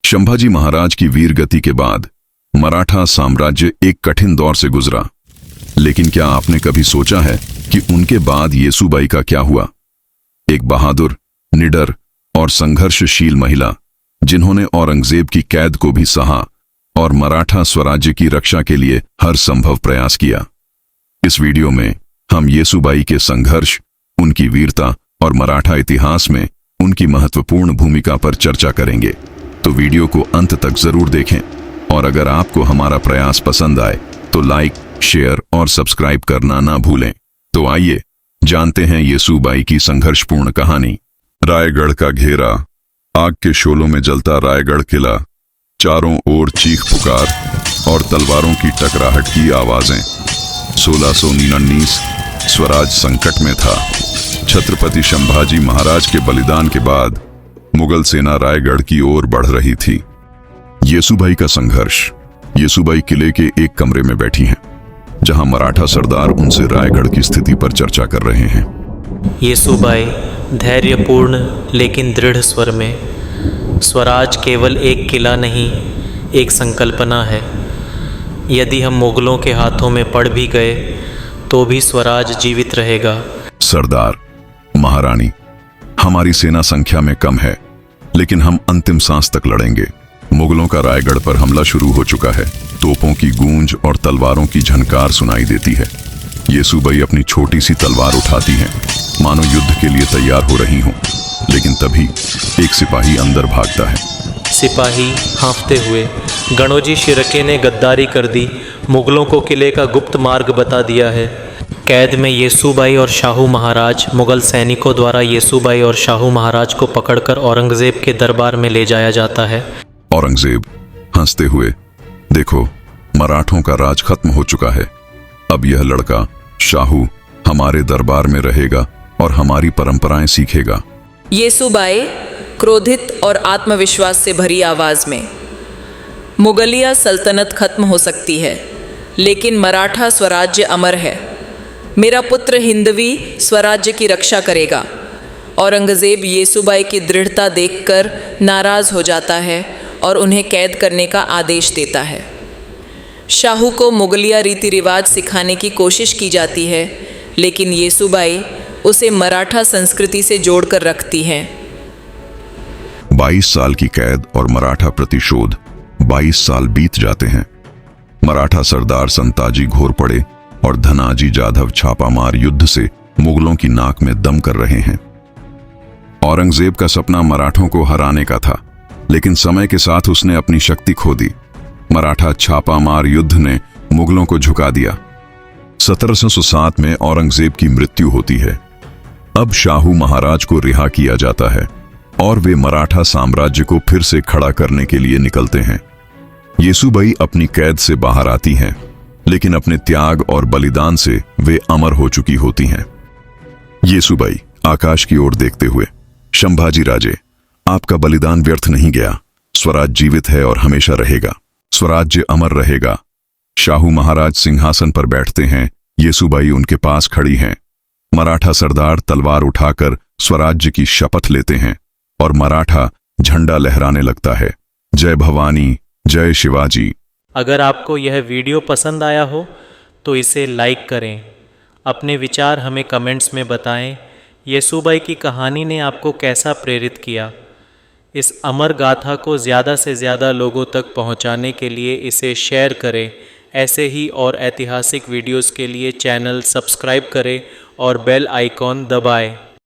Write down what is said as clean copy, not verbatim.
संभाजी महाराज की वीर गति के बाद मराठा साम्राज्य एक कठिन दौर से गुजरा। लेकिन क्या आपने कभी सोचा है कि उनके बाद येसुबाई का क्या हुआ? एक बहादुर, निडर और संघर्षशील महिला जिन्होंने औरंगजेब की कैद को भी सहा और मराठा स्वराज्य की रक्षा के लिए हर संभव प्रयास किया। इस वीडियो में हम येसुबाई के संघर्ष, उनकी वीरता और मराठा इतिहास में उनकी महत्वपूर्ण भूमिका पर चर्चा करेंगे। तो वीडियो को अंत तक जरूर देखें और अगर आपको हमारा प्रयास पसंद आए तो लाइक, शेयर और सब्सक्राइब करना ना भूलें। तो आइए जानते हैं येसुबाई की संघर्षपूर्ण कहानी। रायगढ़ का घेरा। आग के शोलों में जलता रायगढ़ किला, चारों ओर चीख पुकार और तलवारों की टकराहट की आवाजें। 1619 स्वराज संकट में था। छत्रपति संभाजी महाराज के बलिदान के बाद मुगल सेना रायगढ़ की ओर बढ़ रही थी। येसुबाई का संघर्ष। येसुबाई किले के एक कमरे में बैठी हैं, जहां मराठा सरदार उनसे रायगढ़ की स्थिति पर चर्चा कर रहे हैं। येसुबाई धैर्यपूर्ण लेकिन दृढ़ स्वर में, स्वराज केवल एक किला नहीं, एक संकल्पना है। यदि हम मुगलों के हाथों में पड़ भी गए तो भी स्वराज जीवित रहेगा। सरदार, महारानी, हमारी सेना संख्या में कम है, लेकिन हम अंतिम सांस तक लड़ेंगे। मुगलों का रायगढ़ पर हमला शुरू हो चुका है। तोपों की गूंज और तलवारों की झनकार सुनाई देती है। येसुबाई अपनी छोटी सी तलवार उठाती हैं, मानो युद्ध के लिए तैयार हो रही हों। लेकिन तभी एक सिपाही अंदर भागता है। सिपाही हाँफते हुए, गणोजी शिर्के ने गद्दारी कर दी, मुगलों को किले का गुप्त मार्ग बता दिया है। कैद में येसुबाई और शाहू महाराज। मुगल सैनिकों द्वारा येसुबाई और शाहू महाराज को पकड़कर औरंगजेब के दरबार में ले जाया जाता है। औरंगजेब हंसते हुए, देखो, मराठों का राज खत्म हो चुका है। अब यह लड़का शाहू हमारे दरबार में रहेगा और हमारी परंपराएं सीखेगा। येसुबाई क्रोधित और आत्मविश्वास से भरी आवाज में, मुगलिया सल्तनत खत्म हो सकती है, लेकिन मराठा स्वराज्य अमर है। मेरा पुत्र हिंदवी स्वराज्य की रक्षा करेगा। औरंगजेब येसुबाई की दृढ़ता देखकर नाराज हो जाता है और उन्हें कैद करने का आदेश देता है। शाहू को मुगलिया रीति रिवाज सिखाने की कोशिश की जाती है, लेकिन येसुबाई उसे मराठा संस्कृति से जोड़कर रखती हैं। 22 साल की कैद और मराठा प्रतिशोध। 22 साल बीत जाते हैं। मराठा सरदार संताजी घोर पड़े और धनाजी जाधव छापामार युद्ध से मुगलों की नाक में दम कर रहे हैं। औरंगजेब का सपना मराठों को हराने का था, लेकिन समय के साथ उसने अपनी शक्ति खो दी। मराठा छापामार युद्ध ने मुगलों को झुका दिया। 1707 में औरंगजेब की मृत्यु होती है। अब शाहू महाराज को रिहा किया जाता है और वे मराठा साम्राज्य को फिर से खड़ा करने के लिए निकलते हैं। येसुबाई अपनी कैद से बाहर आती हैं, लेकिन अपने त्याग और बलिदान से वे अमर हो चुकी होती हैं। येसुबाई आकाश की ओर देखते हुए, संभाजी राजे, आपका बलिदान व्यर्थ नहीं गया। स्वराज जीवित है और हमेशा रहेगा। स्वराज्य अमर रहेगा। शाहू महाराज सिंहासन पर बैठते हैं। येसुबाई उनके पास खड़ी हैं। मराठा सरदार तलवार उठाकर स्वराज्य की शपथ लेते हैं और मराठा झंडा लहराने लगता है। जय भवानी, जय शिवाजी। अगर आपको यह वीडियो पसंद आया हो तो इसे लाइक करें। अपने विचार हमें कमेंट्स में बताएं। येसुबाई की कहानी ने आपको कैसा प्रेरित किया? इस अमर गाथा को ज़्यादा से ज़्यादा लोगों तक पहुंचाने के लिए इसे शेयर करें। ऐसे ही और ऐतिहासिक वीडियोस के लिए चैनल सब्सक्राइब करें और बेल आइकॉन दबाएं।